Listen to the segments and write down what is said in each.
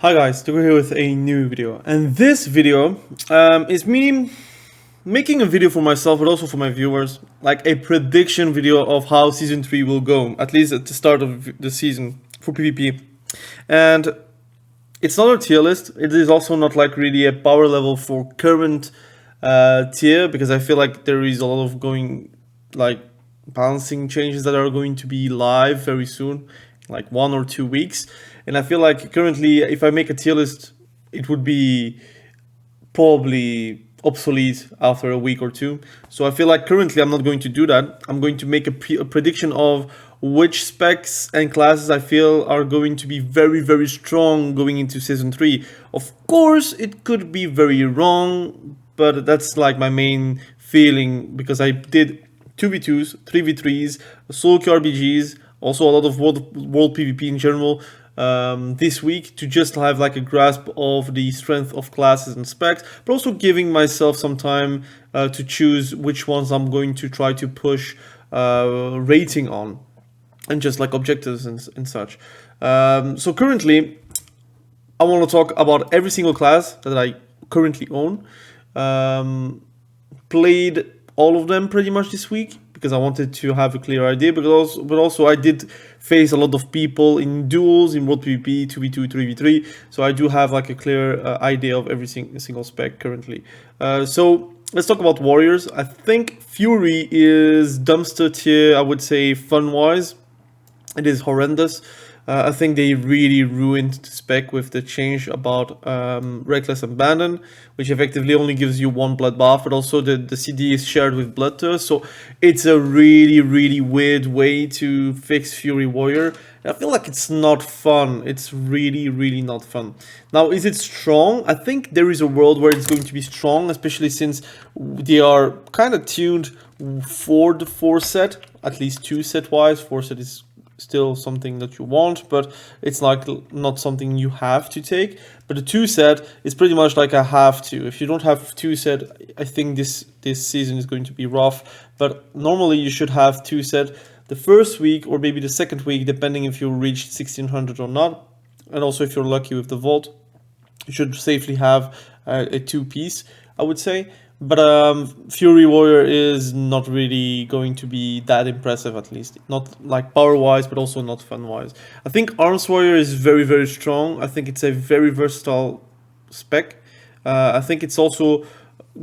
Hi guys, we're here with a new video, and this video is me making a video for myself but also for my viewers, like a prediction video of how season 3 will go, at least at the start of the season for PvP. And it's not a tier list, it is also not like really a power level for current tier, because I feel like there is a lot of balancing changes that are going to be live very soon, like 1 or 2 weeks. And I feel like currently, if I make a tier list, it would be probably obsolete after a week or two. So I feel like currently I'm not going to do that. I'm going to make a prediction of which specs and classes I feel are going to be very, very strong going into season 3. Of course, it could be very wrong, but that's like my main feeling, because I did 2v2s, 3v3s, SOLOQ RBGs, also a lot of world PvP in general this week, to just have like a grasp of the strength of classes and specs, but also giving myself some time to choose which ones I'm going to try to push rating on, and just like objectives and such. So currently, I want to talk about every single class that I currently own. Played all of them pretty much this week, because I wanted to have a clear idea, but also I did face a lot of people in duels, in world PvP, 2v2, 3v3, so I do have like a clear idea of every single spec currently. So let's talk about warriors. I think Fury is dumpster tier, I would say, fun-wise. It is horrendous. I think they really ruined the spec with the change about Reckless Abandon, which effectively only gives you 1 blood buff, but also the CD is shared with Bloodthirst, so it's a really, really weird way to fix Fury Warrior. I feel like it's not fun. It's really, really not fun. Now, is it strong? I think there is a world where it's going to be strong, especially since they are kind of tuned for the 4 set, at least 2 set wise. 4 set is still something that you want, but it's like not something you have to take. But the 2 set is pretty much like a have to. If you don't have 2 set, I think this season is going to be rough. But normally you should have 2 set the first week, or maybe the second week, depending if you reach 1600 or not. And also if you're lucky with the vault, you should safely have a 2-piece, I would say. But Fury Warrior is not really going to be that impressive, at least. Not like power-wise, but also not fun-wise. I think Arms Warrior is very, very strong. I think it's a very versatile spec. I think it's also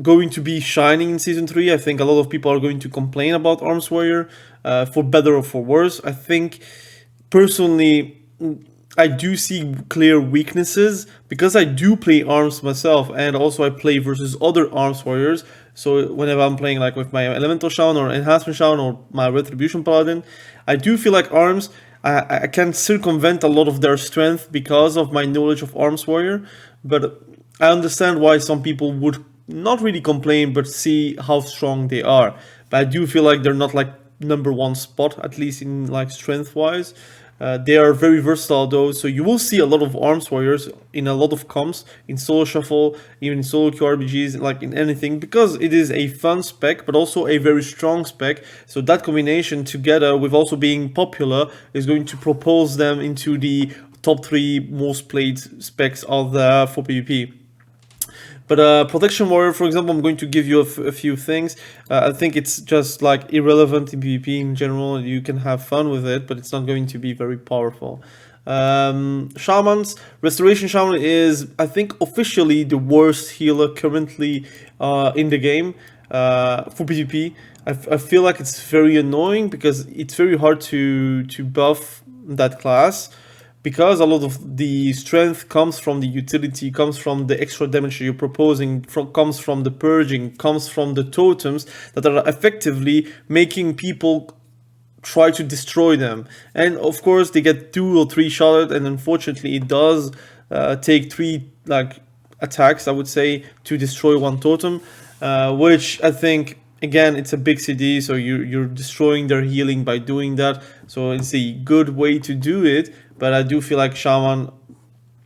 going to be shining in Season 3. I think a lot of people are going to complain about Arms Warrior, for better or for worse. I think, personally, I do see clear weaknesses, because I do play arms myself, and also I play versus other arms warriors. So whenever I'm playing like with my elemental Shaman or enhancement Shaman or my Retribution Paladin, I do feel like arms, I can circumvent a lot of their strength because of my knowledge of arms warrior. But I understand why some people would not really complain, but see how strong they are. But I do feel like they're not like #1 spot, at least in like strength wise. They are very versatile though, so you will see a lot of arms warriors in a lot of comps, in solo shuffle, even in SOLOQ RBGs, like in anything, because it is a fun spec, but also a very strong spec. So that combination together with also being popular is going to propose them into the top 3 most played specs out there for PvP. But Protection Warrior, for example, I'm going to give you a few things. I think it's just like irrelevant in PvP in general. You can have fun with it, but it's not going to be very powerful. Shamans, Restoration Shaman is, I think, officially the worst healer currently in the game for PvP. I feel like it's very annoying, because it's very hard to buff that class, because a lot of the strength comes from the utility, comes from the extra damage you're proposing, comes from the purging, comes from the totems that are effectively making people try to destroy them. And of course they get 2 or 3 shot, and unfortunately it does take 3 like attacks, I would say, to destroy 1 totem, which I think, again, it's a big CD, so you're destroying their healing by doing that. So it's a good way to do it, but I do feel like Shaman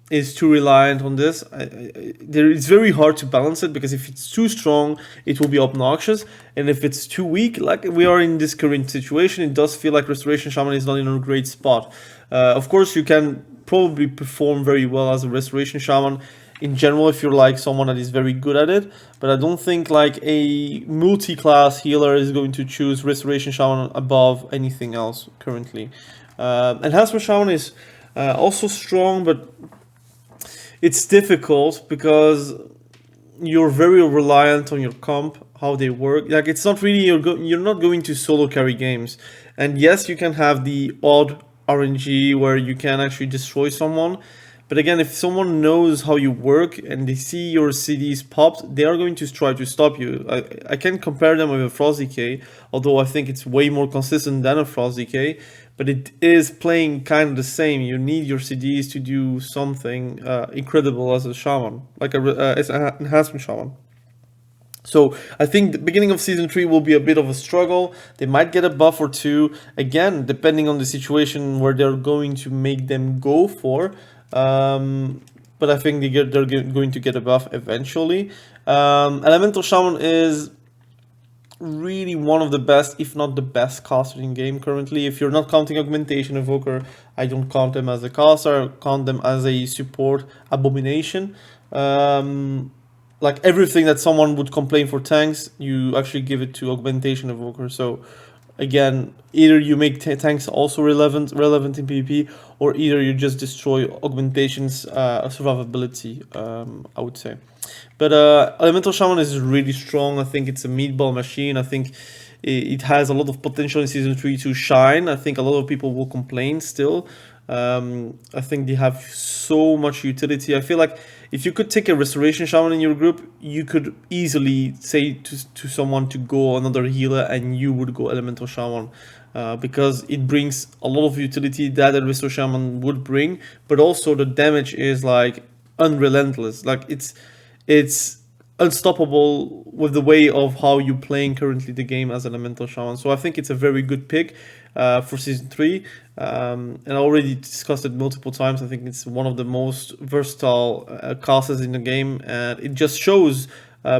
is too reliant on this. It's very hard to balance it, because if it's too strong, it will be obnoxious, and if it's too weak, like we are in this current situation, it does feel like Restoration Shaman is not in a great spot. Of course, you can probably perform very well as a Restoration Shaman in general if you're like someone that is very good at it, but I don't think like a multi-class healer is going to choose Restoration Shaman above anything else currently. Enhancement Shaman is also strong, but it's difficult because you're very reliant on your comp, how they work. Like, it's not really, you're not going to solo carry games. And yes, you can have the odd RNG where you can actually destroy someone. But again, if someone knows how you work and they see your CDs popped, they are going to try to stop you. I can compare them with a Frost Decay, although I think it's way more consistent than a Frost Decay. But it is playing kind of the same. You need your CDs to do something incredible as a Shaman, like as an Enhancement Shaman. So I think the beginning of Season 3 will be a bit of a struggle. They might get a buff or two, again, depending on the situation where they're going to make them go for. But I think they're going to get a buff eventually. Elemental Shaman is really one of the best, if not the best caster in game currently. If you're not counting Augmentation Evoker, I don't count them as a caster, I count them as a support abomination. Like everything that someone would complain for tanks, you actually give it to Augmentation Evoker. So again, either you make tanks also relevant in PvP, or either you just destroy Augmentation's survivability, I would say. But Elemental Shaman is really strong. I think it's a meatball machine. I think it has a lot of potential in Season 3 to shine. I think a lot of people will complain still. I think they have so much utility. I feel like if you could take a Restoration Shaman in your group, you could easily say to someone to go another healer and you would go Elemental Shaman. Because it brings a lot of utility that a Resto Shaman would bring, but also the damage is like unrelentless. Like it's unstoppable with the way of how you're playing currently the game as Elemental Shaman. So I think it's a very good pick for Season 3. And I already discussed it multiple times. I think it's one of the most versatile classes in the game, and it just shows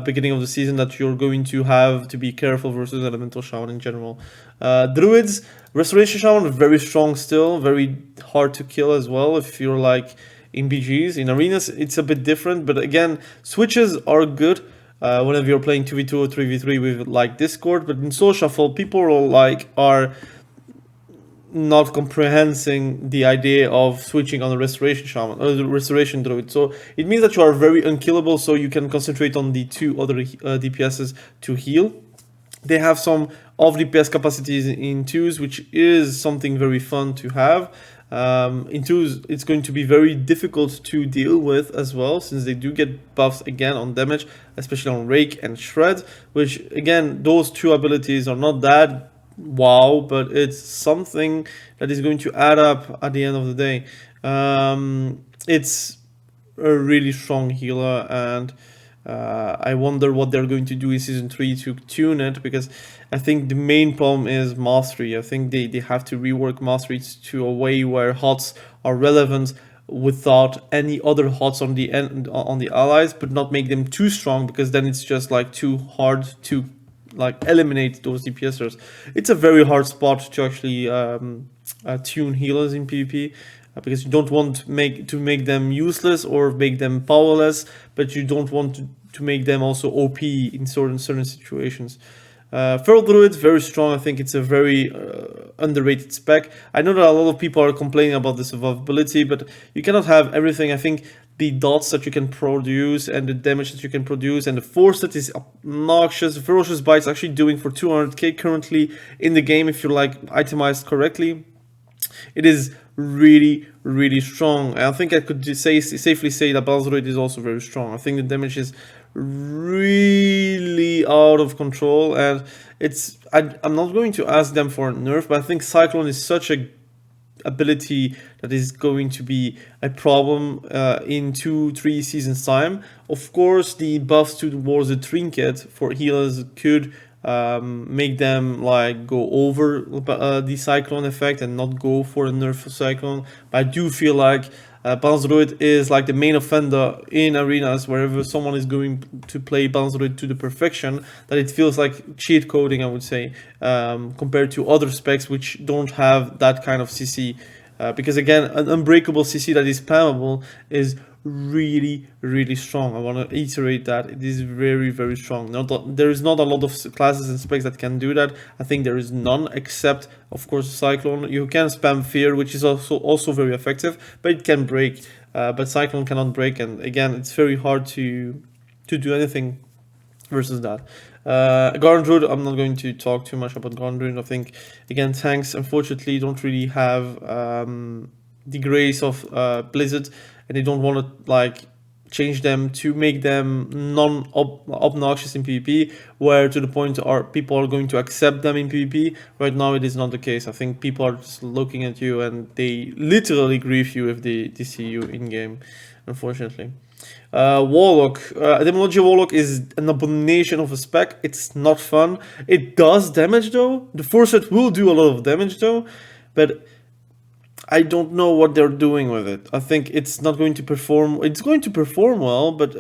beginning of the season that you're going to have to be careful versus Elemental Shaman in general. Druids, Restoration Shaman, very strong still, very hard to kill as well if you're like in BGs. In arenas, it's a bit different, but again, switches are good whenever you're playing 2v2 or 3v3 with like Discord, but in Soul Shuffle, people are not comprehending the idea of switching on the Restoration Shaman or the Restoration Druid. So it means that you are very unkillable, so you can concentrate on the two other DPSs to heal. They have some off DPS capacities in 2s, which is something very fun to have. In 2s, it's going to be very difficult to deal with as well, since they do get buffs again on damage, especially on Rake and Shred, which again, those two abilities are not that wow, but it's something that is going to add up at the end of the day. It's a really strong healer, and I wonder what they're going to do in Season 3 to tune it, because I think the main problem is mastery. I think they have to rework mastery to a way where HOTS are relevant without any other HOTS on the end on the allies, but not make them too strong, because then it's just like too hard to like eliminate those DPSers. It's a very hard spot to actually tune healers in PvP, because you don't want to make them useless or make them powerless, but you don't want to make them also OP in certain situations. Feral Druid, very strong. I think it's a very underrated spec. I know that a lot of people are complaining about the survivability, but you cannot have everything. I think the dots that you can produce and the damage that you can produce and the force that is obnoxious. Ferocious Bite is actually doing for 200k currently in the game if you're like itemized correctly. It is really, really strong. I think I could safely say that Balance Rate is also very strong. I think the damage is really out of control, and I'm not going to ask them for a nerf, but I think Cyclone is such a ability that is going to be a problem in 2-3 seasons time. Of course, the buffs towards the trinket for healers could make them like go over the Cyclone effect and not go for a nerf for Cyclone, but I do feel like Balance Druid is like the main offender in arenas wherever someone is going to play Balance Druid to the perfection, that it feels like cheat coding, I would say, compared to other specs which don't have that kind of CC. Because again, an unbreakable CC that is spammable is really strong. I want to iterate that it is very strong. There is not a lot of classes and specs that can do that. I think there is none, except of course Cyclone. You can spam Fear, which is also very effective, but it can break. But Cyclone cannot break, and again, it's very hard to do anything versus that. Garden Druid, I'm not going to talk too much about Garden Druid. I think again, tanks unfortunately don't really have the grace of Blizzard, and they don't want to like change them to make them non-obnoxious in PvP, where to the point people are going to accept them in PvP. Right now it is not the case. I think people are just looking at you and they literally grief you if they see you in game, unfortunately. Warlock, Demonology Warlock is an abomination of a spec. It's not fun. It does damage though. The foresight will do a lot of damage though, but I don't know what they're doing with it. I think it's not going to perform. It's going to perform well, but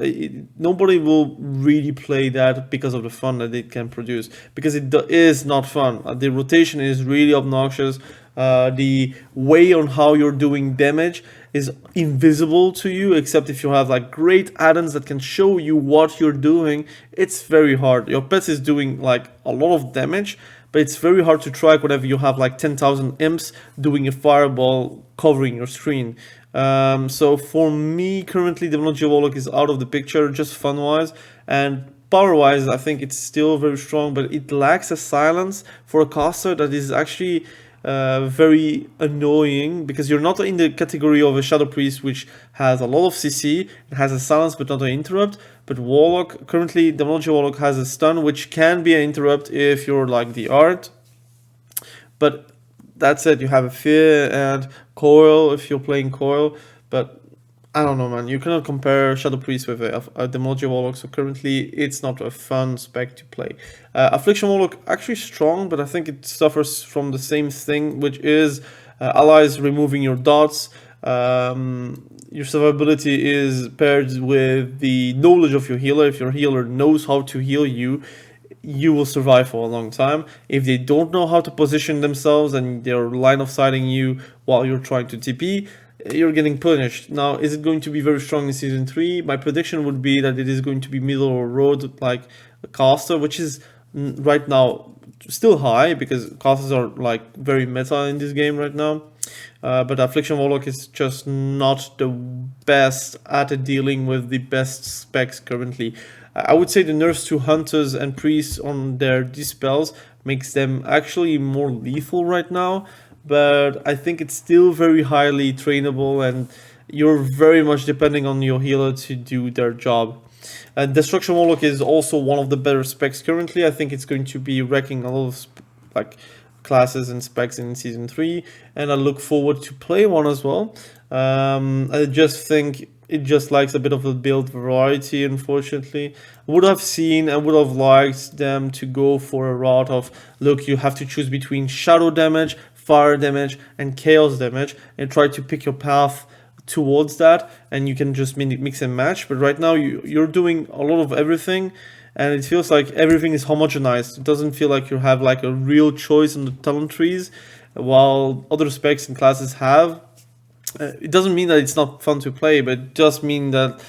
nobody will really play that because of the fun that it can produce. Because it is not fun. The rotation is really obnoxious. The way on how you're doing damage is invisible to you, except if you have like great add-ons that can show you what you're doing. It's very hard. Your pet is doing like a lot of damage, but it's very hard to track whenever you have like 10,000 imps doing a fireball covering your screen. So for me, currently, Demonology Warlock is out of the picture, just fun-wise. And power-wise, I think it's still very strong, but it lacks a silence for a caster that is actually very annoying, because you're not in the category of a Shadow Priest, which has a lot of CC, it has a silence but not an interrupt. But Warlock, currently Demonology Warlock has a stun, which can be an interrupt if you're like the art. But that said, you have a Fear and Coil if you're playing Coil. But I don't know, man. You cannot compare Shadow Priest with a Demonology Warlock. So currently, it's not a fun spec to play. Affliction Warlock actually strong, but I think it suffers from the same thing, which is allies removing your dots. Your survivability is paired with the knowledge of your healer. If your healer knows how to heal you, you will survive for a long time. If they don't know how to position themselves and they're line of sighting you while you're trying to TP, you're getting punished. Now, is it going to be very strong in Season 3? My prediction would be that it is going to be middle of road, like a caster, which is right now still high, because casters are like very meta in this game right now. But Affliction Warlock is just not the best at dealing with the best specs currently. I would say the nerfs to Hunters and Priests on their dispels makes them actually more lethal right now, but I think it's still very highly trainable, and you're very much depending on your healer to do their job. Destruction Warlock is also one of the better specs currently. I think it's going to be wrecking a lot of like classes and specs in Season 3, and I look forward to play one as well. I just think it just likes a bit of a build variety, unfortunately. Would have seen and would have liked them to go for a route of, look, you have to choose between shadow damage, fire damage, and chaos damage, and try to pick your path towards that, and you can just mix and match. But right now you're doing a lot of everything, and it feels like everything is homogenized. It doesn't feel like you have like a real choice in the talent trees, while other specs and classes have. It doesn't mean that it's not fun to play, but it does mean that,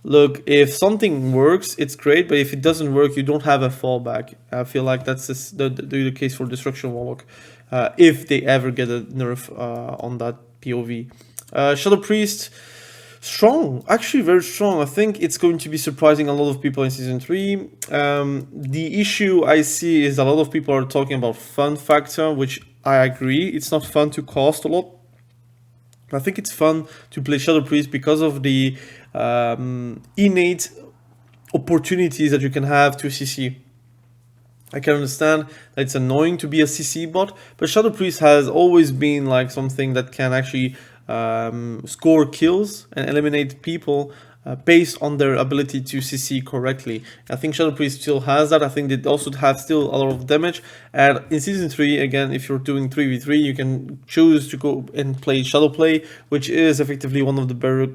look, if something works, it's great, but if it doesn't work, you don't have a fallback. I feel like that's the case for Destruction Warlock, if they ever get a nerf on that POV. Shadow Priest, strong, actually very strong. I think it's going to be surprising a lot of people in Season 3. The issue I see is a lot of people are talking about fun factor, which I agree. It's not fun to cost a lot. I think it's fun to play Shadow Priest because of the innate opportunities that you can have to CC. I can understand that it's annoying to be a CC bot, but Shadow Priest has always been like something that can actually score kills and eliminate people based on their ability to CC correctly. I think Shadow Priest still has that. I think they also have still a lot of damage. And in Season 3, again, if you're doing 3v3, you can choose to go and play Shadow Play, which is effectively one of the better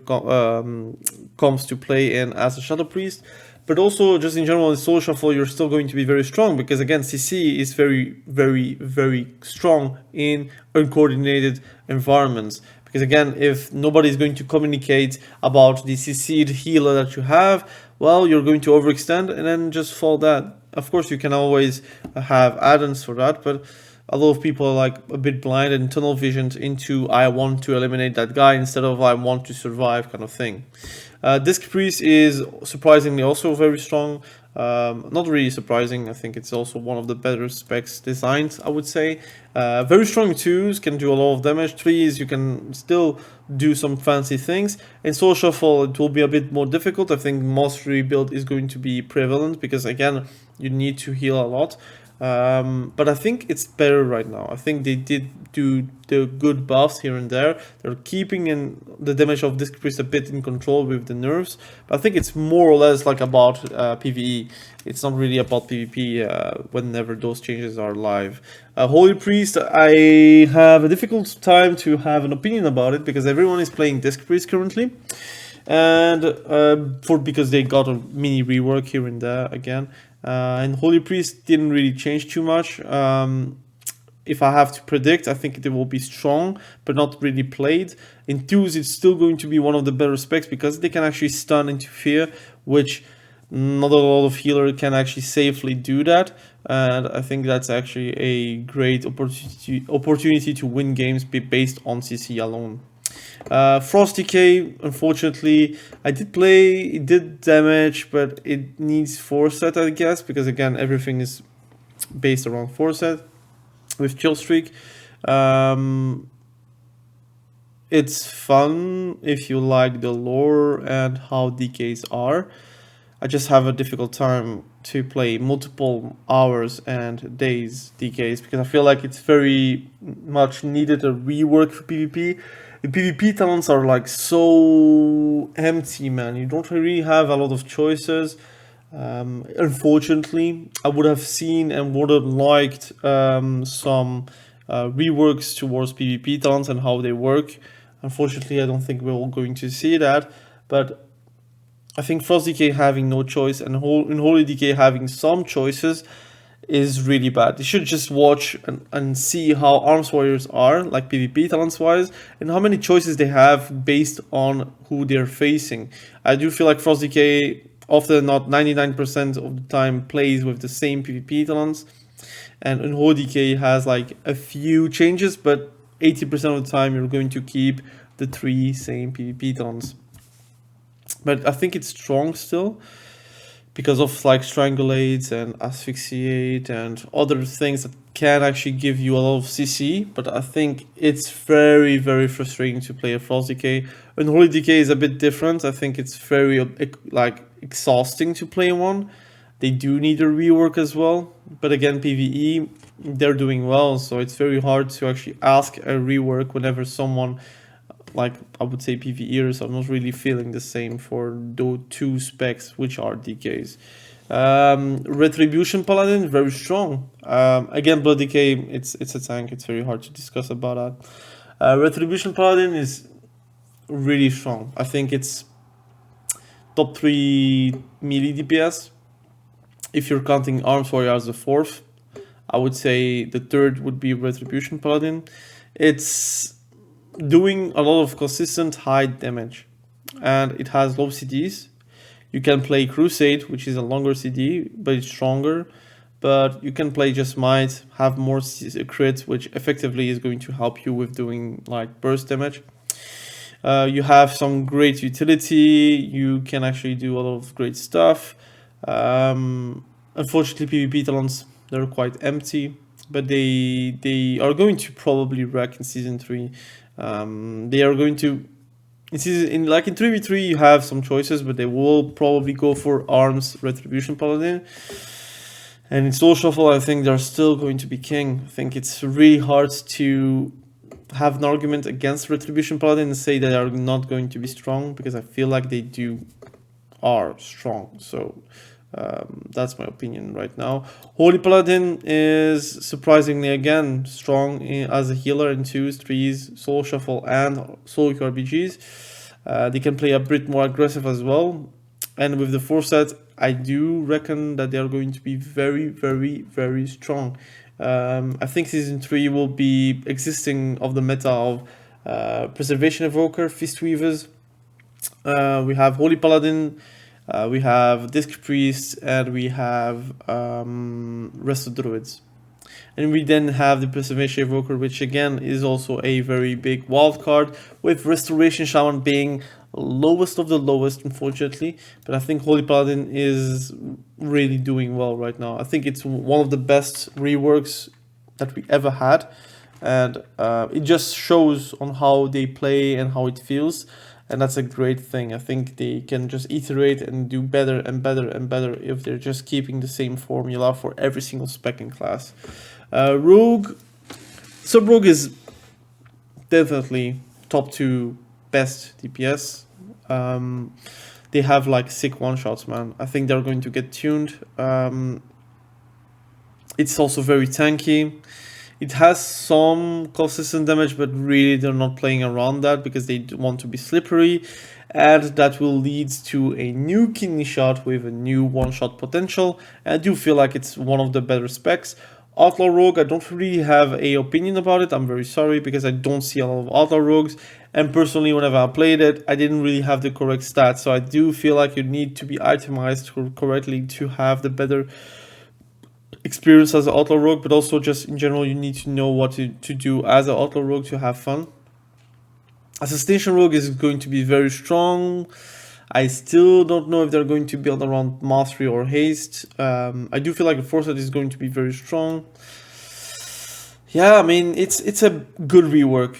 comps to play in as a Shadow Priest. But also, just in general, in Soul Shuffle, you're still going to be very strong because, again, CC is very, very, very strong in uncoordinated environments. Because, again, if nobody is going to communicate about the CC'd healer that you have, well, you're going to overextend and then just fall dead. Of course, you can always have add-ons for that, but a lot of people are like a bit blind and tunnel visioned into I want to eliminate that guy instead of I want to survive kind of thing. Disc Priest is surprisingly also very strong. Not really surprising. I think it's also one of the better specs designed, I would say. Very strong 2s, can do a lot of damage. 3s, you can still do some fancy things. In Soul Shuffle, it will be a bit more difficult. I think Mastery build is going to be prevalent because, again, you need to heal a lot. But I think it's better right now. I think they did do the good buffs here and there. They're keeping in the damage of Disc Priest a bit in control with the nerfs. But I think it's more or less like about PvE. It's not really about PvP whenever those changes are live. Holy Priest, I have a difficult time to have an opinion about it because everyone is playing Disc Priest currently. And because they got a mini rework here and there again. And Holy Priest didn't really change too much. If I have to predict, I think it will be strong, but not really played. In 2s, it's still going to be one of the better specs because they can actually stun into fear, which not a lot of healer can actually safely do that. And I think that's actually a great opportunity to win games based on CC alone. Frost Decay, unfortunately, I did play, it did damage, but it needs foresight, I guess, because again, everything is based around foresight with Kill Streak. It's fun if you like the lore and how decays are. I just have a difficult time to play multiple hours and days decays because I feel like it's very much needed a rework for PvP. The PvP talents are like so empty, man. You don't really have a lot of choices. Unfortunately, I would have seen and would have liked some reworks towards PvP talents and how they work. Unfortunately, I don't think we're all going to see that. But I think Frost Decay having no choice and Unholy Decay having some choices is really bad. You should just watch and see how Arms Warriors are, like PvP talents wise, and how many choices they have based on who they're facing. I do feel like Frost Decay often, not 99% of the time, plays with the same PvP talents, and Unholy Decay has like a few changes, but 80% of the time you're going to keep the 3 same PvP talents. But I think it's strong still, because of like strangulate and asphyxiate and other things that can actually give you a lot of CC. But I think it's very, very frustrating to play a Frost Decay. Unholy Decay is a bit different. I think it's very like exhausting to play one. They do need a rework as well. But again, PvE, they're doing well. So it's very hard to actually ask a rework whenever someone, like I would say PvEers, are not really feeling the same for those 2 specs, which are DKs. Retribution Paladin, very strong. Again, Blood Decay, it's a tank. It's very hard to discuss about that. Retribution Paladin is really strong. I think it's top 3 melee DPS. If you're counting Arms Warrior as the 4th, I would say the 3rd would be Retribution Paladin. It's doing a lot of consistent high damage, and it has low CDs. You can play Crusade, which is a longer CD, but it's stronger. But you can play just Might, have more crits, which effectively is going to help you with doing like burst damage. You have some great utility. You can actually do a lot of great stuff. Unfortunately, PvP talents, they're quite empty, but they are going to probably wreck in Season 3. They are going to, in 3v3 you have some choices, but they will probably go for Arms Retribution Paladin. And in Soul Shuffle, I think they're still going to be king. I think it's really hard to have an argument against Retribution Paladin and say they are not going to be strong, because I feel like they are strong. So that's my opinion right now. Holy Paladin is surprisingly again strong as a healer in 2s, 3s, Soul Shuffle and SOLOQ RPGs. They can play a bit more aggressive as well. And with the 4 set, I do reckon that they are going to be very, very, very strong. I think Season 3 will be existing of the meta of Preservation Evoker, Fistweavers. We have Holy Paladin, we have Disc Priest, and we have Resto Druids. And we then have the Preservation Evoker, which again is also a very big wild card, with Restoration Shaman being lowest of the lowest, unfortunately. But I think Holy Paladin is really doing well right now. I think it's one of the best reworks that we ever had, and it just shows on how they play and how it feels, and that's a great thing. I think they can just iterate and do better and better and better if they're just keeping the same formula for every single spec in class. Rogue, Sub-Rogue is definitely top 2 best DPS. They have like sick one-shots, man. I think they're going to get tuned. It's also very tanky. It has some consistent damage, but really they're not playing around that because they want to be slippery, and that will lead to a new kidney shot with a new one-shot potential. And I do feel like it's one of the better specs. Outlaw Rogue, I don't really have a opinion about it. I'm very sorry, because I don't see a lot of Outlaw Rogues. And personally, whenever I played it, I didn't really have the correct stats. So I do feel like you need to be itemized correctly to have the better experience as an Outlaw Rogue. But also just in general, you need to know what to do as an Outlaw Rogue to have fun. Assassination Rogue is going to be very strong. I still don't know if they're going to build around Mastery or Haste. I do feel like the Foresight is going to be very strong. Yeah, I mean, it's a good rework.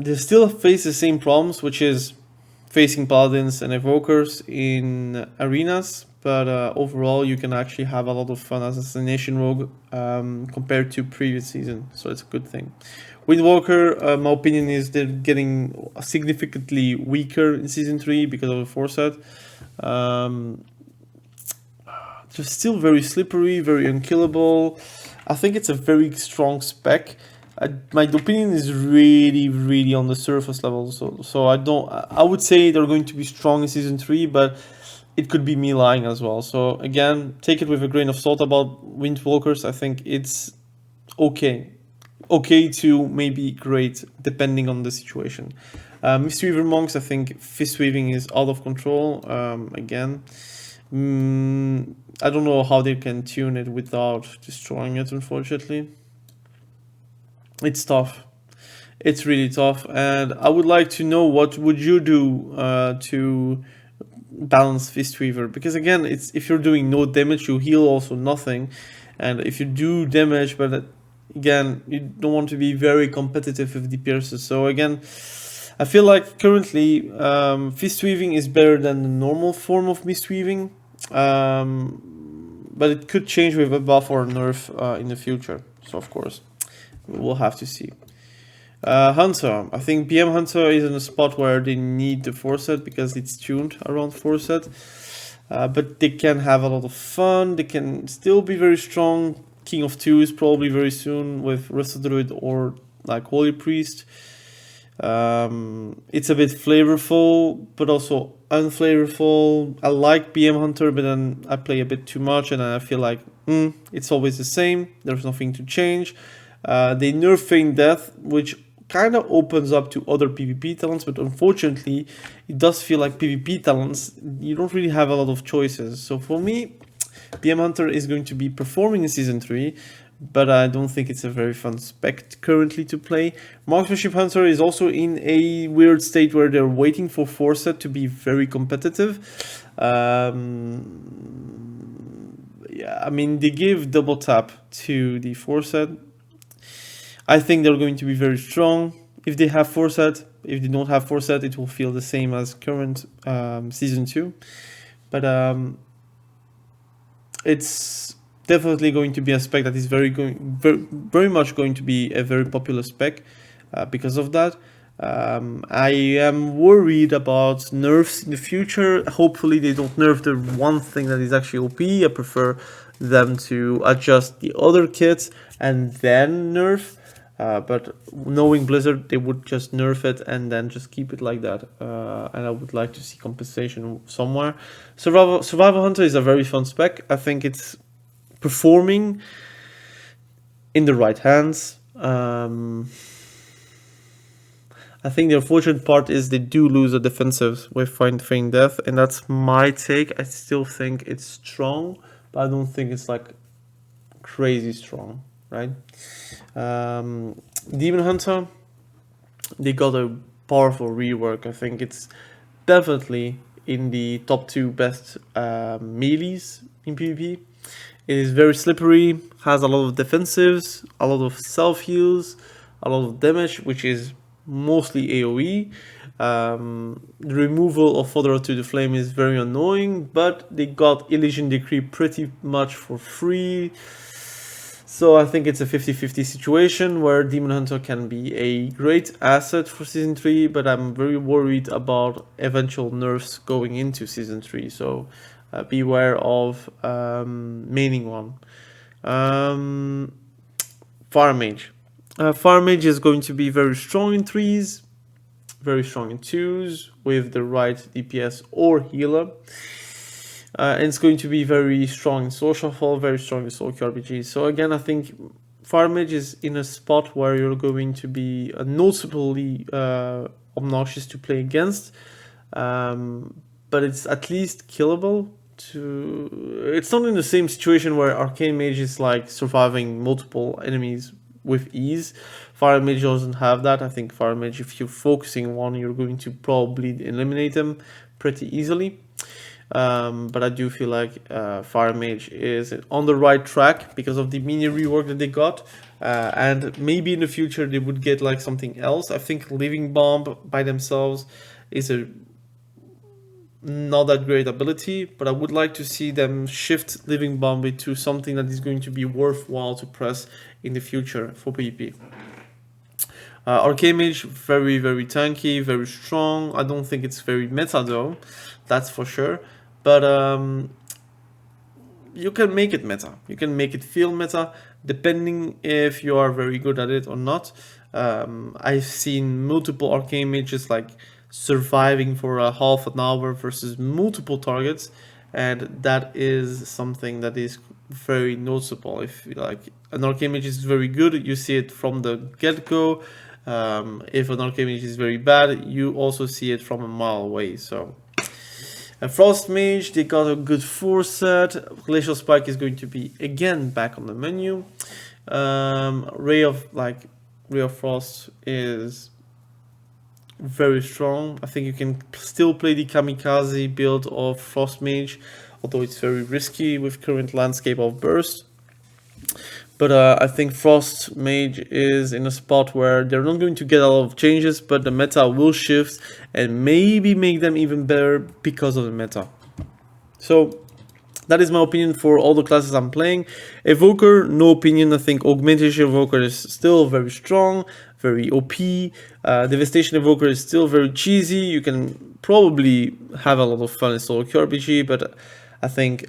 They still face the same problems, which is facing Paladins and Evokers in arenas. But overall, you can actually have a lot of fun as Assassination Rogue compared to previous season. So it's a good thing. Windwalker, my opinion is they're getting significantly weaker in Season 3 because of the Foresight. They're still very slippery, very unkillable. I think it's a very strong spec. My opinion is really, really on the surface level. So I would say they're going to be strong in Season 3, but it could be me lying as well. So again, take it with a grain of salt about Windwalkers. I think it's okay to maybe great, depending on the situation. Mistweaver Monks, I think Fist Weaving is out of control. Again, I don't know how they can tune it without destroying it, unfortunately. It's tough. It's really tough, and I would like to know what would you do to balance Fistweaver, because again, it's if you're doing no damage, you heal also nothing, and if you do damage, but again, you don't want to be very competitive with the pierces. So again, I feel like currently Fistweaving is better than the normal form of Mistweaving, but it could change with a buff or a nerf in the future. So of course, we'll have to see. Hunter, I think PM Hunter is in a spot where they need the Foresight because it's tuned around Foresight, but they can have a lot of fun. They can still be very strong. King of Twos probably very soon with Resto Druid or like Holy Priest. It's a bit flavorful, but also unflavorful. I like PM Hunter, but then I play a bit too much, and I feel like it's always the same. There's nothing to change. They nerf Feign Death, which kind of opens up to other PvP talents, but unfortunately, it does feel like PvP talents, you don't really have a lot of choices. So for me, PM Hunter is going to be performing in Season 3, but I don't think it's a very fun spec currently to play. Marksmanship Hunter is also in a weird state where they're waiting for Foresight to be very competitive. Yeah, I mean, they give double tap to the Foresight. I think they're going to be very strong if they have Foresight. If they don't have Foresight, it will feel the same as current Season 2. But it's definitely going to be a spec that is very much going to be a very popular spec. because of that. I am worried about nerfs in the future. Hopefully they don't nerf the one thing that is actually OP. I prefer them to adjust the other kits and then nerf. But knowing Blizzard, they would just nerf it and then just keep it like that. And I would like to see compensation somewhere. Survival Hunter is a very fun spec. I think it's performing in the right hands. I think the unfortunate part is they do lose a defensive with Feign Death, and that's my take. I still think it's strong, but I don't think it's like crazy strong, right? Demon Hunter, they got a powerful rework. I think it's definitely in the top 2 best melees in PvP. It is very slippery, has a lot of defensives, a lot of self heals, a lot of damage, which is mostly AoE. The removal of Fodder to the Flame is very annoying, but they got Elysian Decree pretty much for free. So I think it's a 50-50 situation where Demon Hunter can be a great asset for Season 3, but I'm very worried about eventual nerfs going into Season 3, so beware of maining one. Fire Mage. Fire Mage is going to be very strong in 3s, very strong in 2s, with the right DPS or healer. And it's going to be very strong in Social Fall, very strong in SOLOQ RPG. So again, I think Fire Mage is in a spot where you're going to be noticeably obnoxious to play against, but it's at least killable. It's not in the same situation where Arcane Mage is like surviving multiple enemies with ease. Fire Mage doesn't have that. I think Fire Mage, if you're focusing one, you're going to probably eliminate them pretty easily. But I do feel like Fire Mage is on the right track because of the mini rework that they got, and maybe in the future they would get like something else. I think Living Bomb by themselves is a not that great ability, but I would like to see them shift Living Bomb into something that is going to be worthwhile to press in the future for PvP. Arcane Mage, very, very tanky, very strong. I don't think it's very meta though, that's for sure. But you can make it meta. You can make it feel meta, depending if you are very good at it or not. I've seen multiple Arcane Mages like surviving for a half an hour versus multiple targets, and that is something that is very noticeable. If like an Arcane Mage is very good, you see it from the get-go. If an Arcane Mage is very bad, you also see it from a mile away. So Frost Mage, they got a good 4 set. Glacial Spike is going to be again back on the menu. Ray of Frost is very strong. I think you can still play the Kamikaze build of Frost Mage, although it's very risky with current landscape of burst. But I think Frost Mage is in a spot where they're not going to get a lot of changes, but the meta will shift and maybe make them even better because of the meta. So that is my opinion for all the classes I'm playing. Evoker, no opinion. I think Augmentation Evoker is still very strong, very OP. Devastation Evoker is still very cheesy. You can probably have a lot of fun in SOLOQ RPG, but I think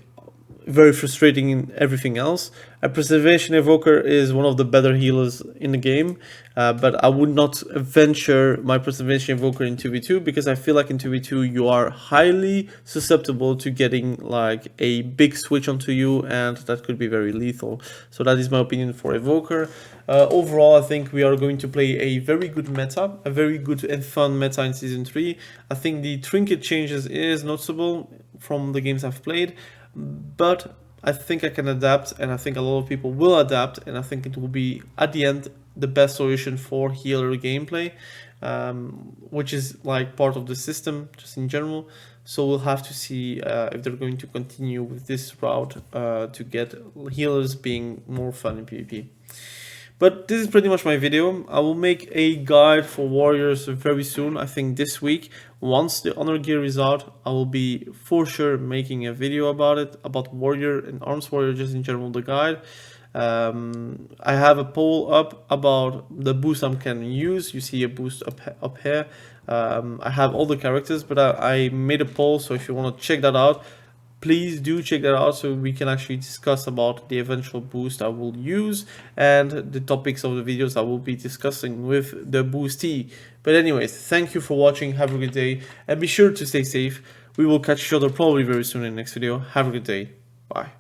very frustrating in everything else. A Preservation Evoker is one of the better healers in the game, but I would not venture my Preservation Evoker in 2v2 because I feel like in 2v2 you are highly susceptible to getting like a big switch onto you, and that could be very lethal. So that is my opinion for Evoker. Overall, I think we are going to play a very good meta, a very good and fun meta in Season 3. I think the trinket changes is noticeable from the games I've played, but I think I can adapt, and I think a lot of people will adapt, and I think it will be, at the end, the best solution for healer gameplay, which is like part of the system, just in general. So we'll have to see if they're going to continue with this route to get healers being more fun in PvP. But this is pretty much my video. I will make a guide for warriors very soon. I think this week, once the honor gear is out, I will be for sure making a video about it, about warrior and arms warrior, just in general, the guide. I have a poll up about the boost I can use. You see a boost up here. I have all the characters, but I made a poll, so if you want to check that out, please do check that out so we can actually discuss about the eventual boost I will use and the topics of the videos I will be discussing with the boostee. But anyways, thank you for watching, have a good day, and be sure to stay safe. We will catch each other probably very soon in the next video. Have a good day. Bye.